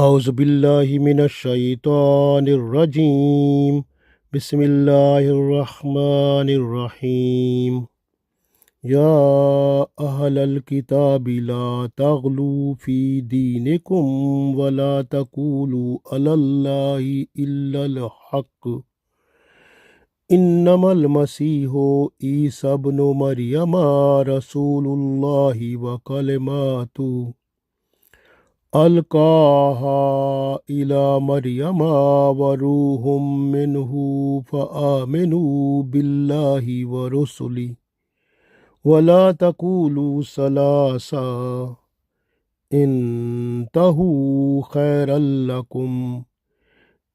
اعوذ باللہ من الشیطان الرجیم بسم اللہ الرحمن الرحیم یا اہل الکتاب لا تغلوا فی دینکم ولا تقولوا علی اللہ الا الحق انما المسیح عیسی ابن مریم رسول اللہ وکلماتہ القاها إلى مريم وروح منه فآمنوا بالله ورسله ولا تقولوا ثلاثة انتهوا خيرا لكم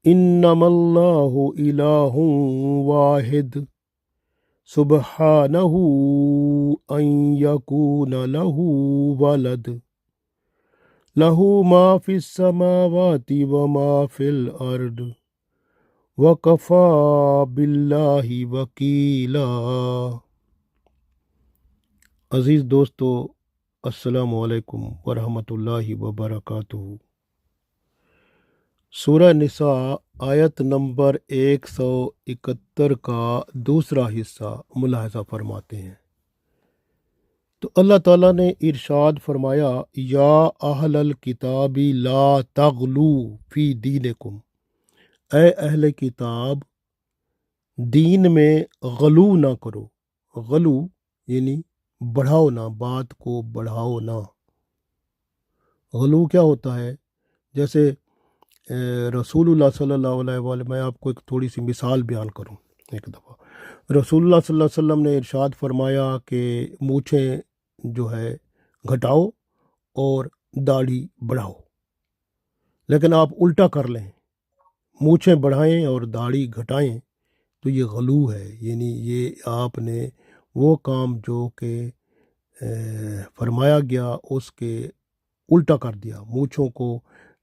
إنما الله إله واحد سبحانه أن يكون له ولد لہ ما فی السماوات وما فی الارض وکفی باللہ وکیلا۔ عزیز دوستو، السلام علیکم ورحمۃ اللہ وبرکاتہ۔ سورہ نساء آیت نمبر 171 کا دوسرا حصہ ملاحظہ فرماتے ہیں۔ تو اللہ تعالیٰ نے ارشاد فرمایا، یا اہل الکتاب لا تغلو فی دینکم، اے اہل کتاب دین میں غلو نہ کرو۔ غلو یعنی بڑھاؤ نہ، بات کو بڑھاؤ نہ۔ غلو کیا ہوتا ہے؟ جیسے رسول اللہ صلی اللہ علیہ وآلہ، میں آپ کو ایک تھوڑی سی مثال بیان کروں۔ ایک دفعہ رسول اللہ صلی اللہ علیہ وسلم نے ارشاد فرمایا کہ مونچھیں جو ہے گھٹاؤ اور داڑھی بڑھاؤ، لیکن آپ الٹا کر لیں، مونچھیں بڑھائیں اور داڑھی گھٹائیں، تو یہ غلو ہے۔ یعنی یہ آپ نے وہ کام جو کہ فرمایا گیا اس کے الٹا کر دیا۔ مونچھوں کو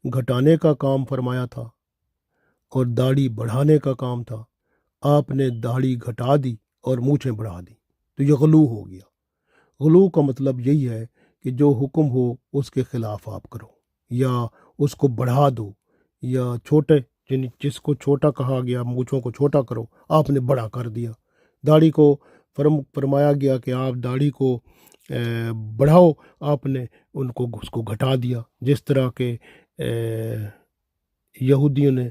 گھٹانے کا کام فرمایا تھا اور داڑھی بڑھانے کا کام تھا، آپ نے داڑھی گھٹا دی اور مونچھیں بڑھا دی، تو یہ غلو ہو گیا۔ غلو کا مطلب یہی ہے کہ جو حکم ہو اس کے خلاف آپ کرو، یا اس کو بڑھا دو، یا چھوٹے جس کو چھوٹا کہا گیا، مونچھوں کو چھوٹا کرو، آپ نے بڑا کر دیا۔ داڑھی کو فرمایا گیا کہ آپ داڑھی کو بڑھاؤ، آپ نے اس کو گھٹا دیا۔ جس طرح کہ یہودیوں نے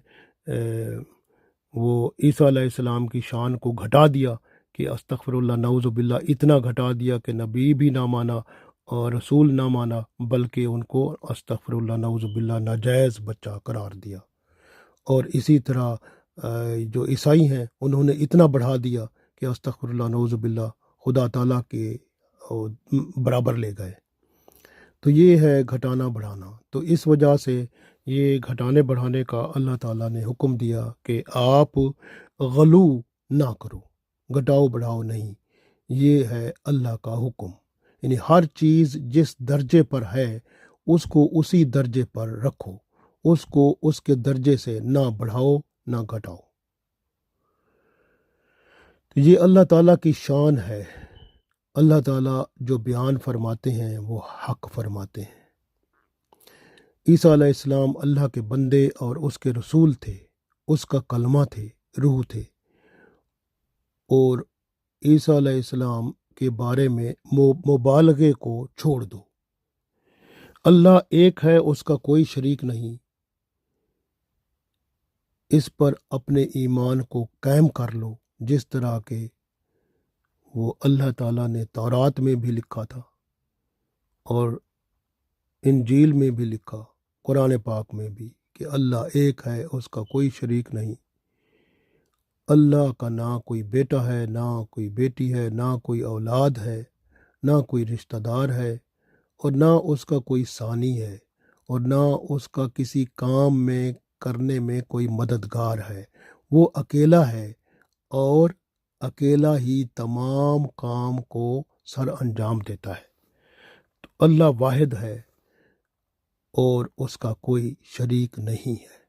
وہ عیسیٰ علیہ السلام کی شان کو گھٹا دیا کہ استغفر اللہ نعوذ باللہ، اتنا گھٹا دیا کہ نبی بھی نہ مانا اور رسول نہ مانا، بلکہ ان کو استغفر اللہ نعوذ باللہ ناجائز بچہ قرار دیا۔ اور اسی طرح جو عیسائی ہیں انہوں نے اتنا بڑھا دیا کہ استغفر اللہ نعوذ باللہ خدا تعالیٰ کے برابر لے گئے۔ تو یہ ہے گھٹانا بڑھانا۔ تو اس وجہ سے یہ گھٹانے بڑھانے کا اللہ تعالیٰ نے حکم دیا کہ آپ غلو نہ کرو، گھٹاؤ بڑھاؤ نہیں۔ یہ ہے اللہ کا حکم۔ یعنی ہر چیز جس درجے پر ہے اس کو اسی درجے پر رکھو، اس کو اس کے درجے سے نہ بڑھاؤ نہ گھٹاؤ۔ تو یہ اللہ تعالیٰ کی شان ہے۔ اللہ تعالیٰ جو بیان فرماتے ہیں وہ حق فرماتے ہیں۔ عیسیٰ علیہ السلام اللہ کے بندے اور اس کے رسول تھے، اس کا کلمہ تھے، روح تھے۔ اور عیسیٰ علیہ السلام کے بارے میں مبالغے کو چھوڑ دو۔ اللہ ایک ہے، اس کا کوئی شریک نہیں۔ اس پر اپنے ایمان کو قائم کر لو، جس طرح کہ وہ اللہ تعالیٰ نے تورات میں بھی لکھا تھا اور انجیل میں بھی لکھا، قرآن پاک میں بھی، کہ اللہ ایک ہے، اس کا کوئی شریک نہیں۔ اللہ کا نہ کوئی بیٹا ہے، نہ کوئی بیٹی ہے، نہ کوئی اولاد ہے، نہ کوئی رشتہ دار ہے، اور نہ اس کا کوئی ثانی ہے، اور نہ اس کا کسی کام میں کرنے میں کوئی مددگار ہے۔ وہ اکیلا ہے اور اکیلا ہی تمام کام کو سر انجام دیتا ہے۔ تو اللہ واحد ہے اور اس کا کوئی شریک نہیں ہے۔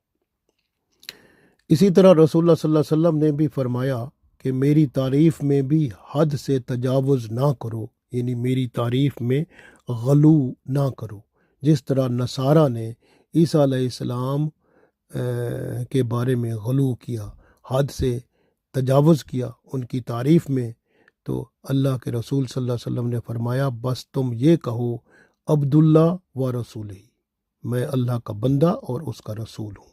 اسی طرح رسول اللہ صلی اللہ علیہ وسلم نے بھی فرمایا کہ میری تعریف میں بھی حد سے تجاوز نہ کرو، یعنی میری تعریف میں غلو نہ کرو۔ جس طرح نصارہ نے عیسیٰ علیہ السلام کے بارے میں غلو کیا، حد سے تجاوز کیا ان کی تعریف میں، تو اللہ کے رسول صلی اللہ علیہ وسلم نے فرمایا بس تم یہ کہو عبداللہ و رسول ہی، میں اللہ کا بندہ اور اس کا رسول ہوں۔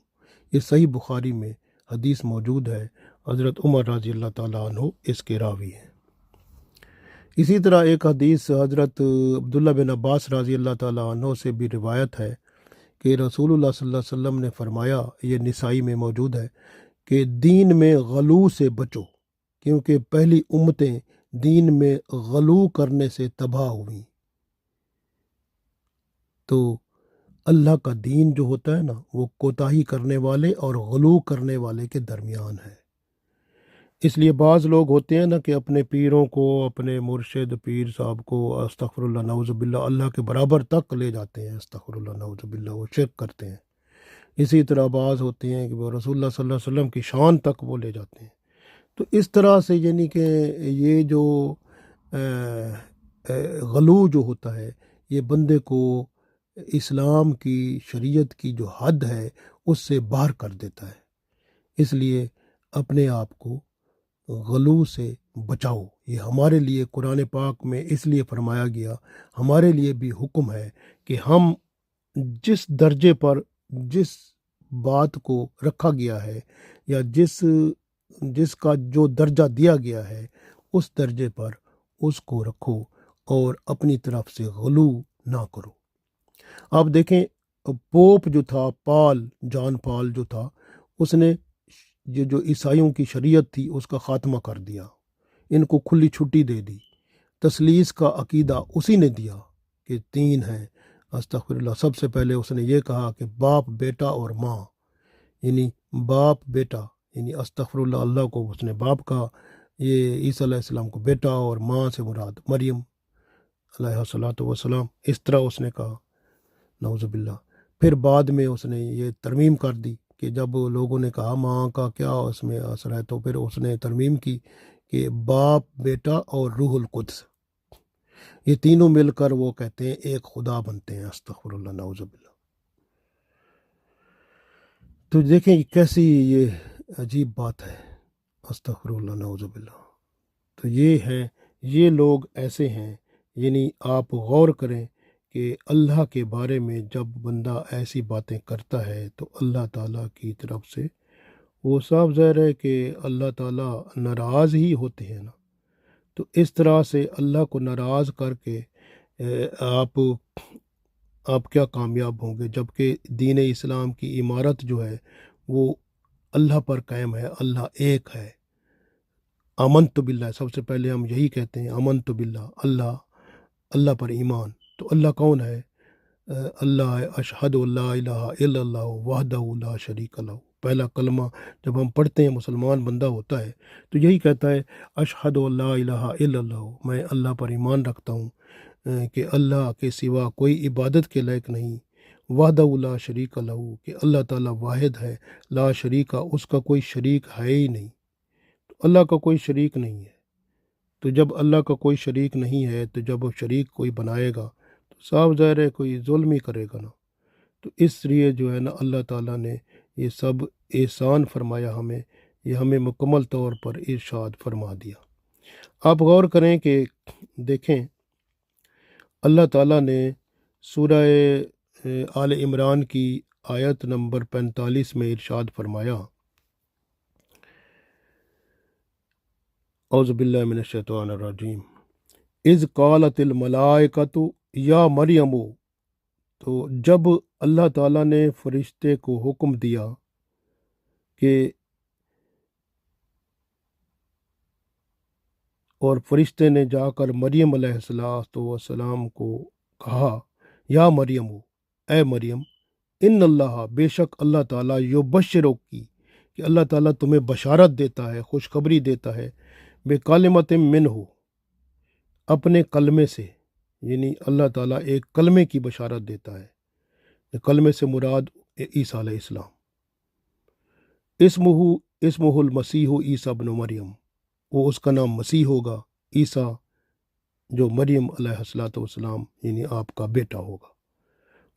یہ صحیح بخاری میں حدیث موجود ہے، حضرت عمر رضی اللہ تعالیٰ عنہ اس کے راوی ہیں۔ اسی طرح ایک حدیث حضرت عبداللہ بن عباس رضی اللہ تعالیٰ عنہ سے بھی روایت ہے کہ رسول اللہ صلی اللہ علیہ وسلم نے فرمایا، یہ نسائی میں موجود ہے، کہ دین میں غلو سے بچو، کیونکہ پہلی امتیں دین میں غلو کرنے سے تباہ ہوئیں۔ تو اللہ کا دین جو ہوتا ہے نا، وہ کوتاہی کرنے والے اور غلو کرنے والے کے درمیان ہے۔ اس لیے بعض لوگ ہوتے ہیں نا کہ اپنے پیروں کو، اپنے مرشد پیر صاحب کو استغفر اللہ نعوذ باللہ اللہ کے برابر تک لے جاتے ہیں، استغفر اللہ نعوذ باللہ، وہ شرک کرتے ہیں۔ اسی طرح بعض ہوتے ہیں کہ وہ رسول اللہ صلی اللہ علیہ وسلم کی شان تک وہ لے جاتے ہیں۔ تو اس طرح سے یعنی کہ یہ جو غلو جو ہوتا ہے، یہ بندے کو اسلام کی شریعت کی جو حد ہے اس سے باہر کر دیتا ہے۔ اس لیے اپنے آپ کو غلو سے بچاؤ۔ یہ ہمارے لیے قرآن پاک میں اس لیے فرمایا گیا، ہمارے لیے بھی حکم ہے کہ ہم جس درجے پر جس بات کو رکھا گیا ہے یا جس کا جو درجہ دیا گیا ہے اس درجے پر اس کو رکھو اور اپنی طرف سے غلو نہ کرو۔ آپ دیکھیں پوپ جو تھا، جان پال جو تھا، اس نے یہ جو عیسائیوں کی شریعت تھی اس کا خاتمہ کر دیا، ان کو کھلی چھٹی دے دی۔ تثلیث کا عقیدہ اسی نے دیا کہ تین ہیں، استغفر اللہ۔ سب سے پہلے اس نے یہ کہا کہ باپ، بیٹا اور ماں، یعنی باپ بیٹا، یعنی استغفر اللہ، اللہ کو اس نے باپ کہا، یہ عیسیٰ علیہ السلام کو بیٹا، اور ماں سے مراد مریم علیہ الصلوۃ والسلام، اس طرح اس نے کہا، نعوذ باللہ۔ پھر بعد میں اس نے یہ ترمیم کر دی کہ جب لوگوں نے کہا ماں کا کیا اس میں اثر ہے، تو پھر اس نے ترمیم کی کہ باپ، بیٹا اور روح القدس، یہ تینوں مل کر وہ کہتے ہیں ایک خدا بنتے ہیں، استغفر اللہ نعوذ باللہ۔ تو دیکھیں کیسی یہ عجیب بات ہے، استغفر اللہ نعوذ باللہ۔ تو یہ لوگ ایسے ہیں، یعنی آپ غور کریں کہ اللہ کے بارے میں جب بندہ ایسی باتیں کرتا ہے تو اللہ تعالیٰ کی طرف سے وہ صاف ظاہر ہے کہ اللہ تعالیٰ ناراض ہی ہوتے ہیں نا۔ تو اس طرح سے اللہ کو ناراض کر کے آپ کیا کامیاب ہوں گے، جبکہ دین اسلام کی عمارت جو ہے وہ اللہ پر قائم ہے، اللہ ایک ہے۔ آمنت باللہ، سب سے پہلے ہم یہی کہتے ہیں، آمنت باللہ، اللہ پر ایمان۔ تو اللہ کون ہے؟ اللہ ہے، اشہد اللہ الہ الا اللہ وحدہ لا شریک لہ۔ پہلا کلمہ جب ہم پڑھتے ہیں مسلمان بندہ ہوتا ہے تو یہی کہتا ہے، اشہد اللہ الہ الا اللہ، میں اللہ پر ایمان رکھتا ہوں کہ اللہ کے سوا کوئی عبادت کے لائق نہیں، وحدہ لا شریک لہ، کہ اللہ تعالیٰ واحد ہے، لا شریک، اس کا کوئی شریک ہے ہی نہیں۔ تو اللہ کا کوئی شریک نہیں ہے، تو جب اللہ کا کوئی شریک نہیں ہے تو جب وہ شریک کوئی بنائے گا تو صاف ظاہر ہے کوئی ظلم ہی کرے گا نا۔ تو اس لیے جو ہے نا اللہ تعالیٰ نے یہ سب احسان فرمایا ہمیں، یہ ہمیں مکمل طور پر ارشاد فرما دیا۔ آپ غور کریں کہ دیکھیں اللہ تعالیٰ نے سورہ آل عمران کی آیت نمبر 45 میں ارشاد فرمایا، اعوذ باللہ من الشیطان الرجیم، اذ قالت الملائکۃ یا مریم، تو جب اللہ تعالیٰ نے فرشتے کو حکم دیا کہ، اور فرشتے نے جا کر مریم علیہ السلام کو کہا، یا مریم، اے مریم، ان اللہ، بے شک اللہ تعالیٰ، یبشرک کی، کہ اللہ تعالیٰ تمہیں بشارت دیتا ہے، خوشخبری دیتا ہے، بے کلمۃ منہ، اپنے کلمے سے، یعنی اللہ تعالیٰ ایک کلمے کی بشارت دیتا ہے، کلمے سے مراد عیسیٰ علیہ السلام، اسمہ المسیح عیسیٰ ابن مریم، وہ اس کا نام مسیح ہوگا، عیسیٰ جو مریم علیہ السلام یعنی آپ کا بیٹا ہوگا،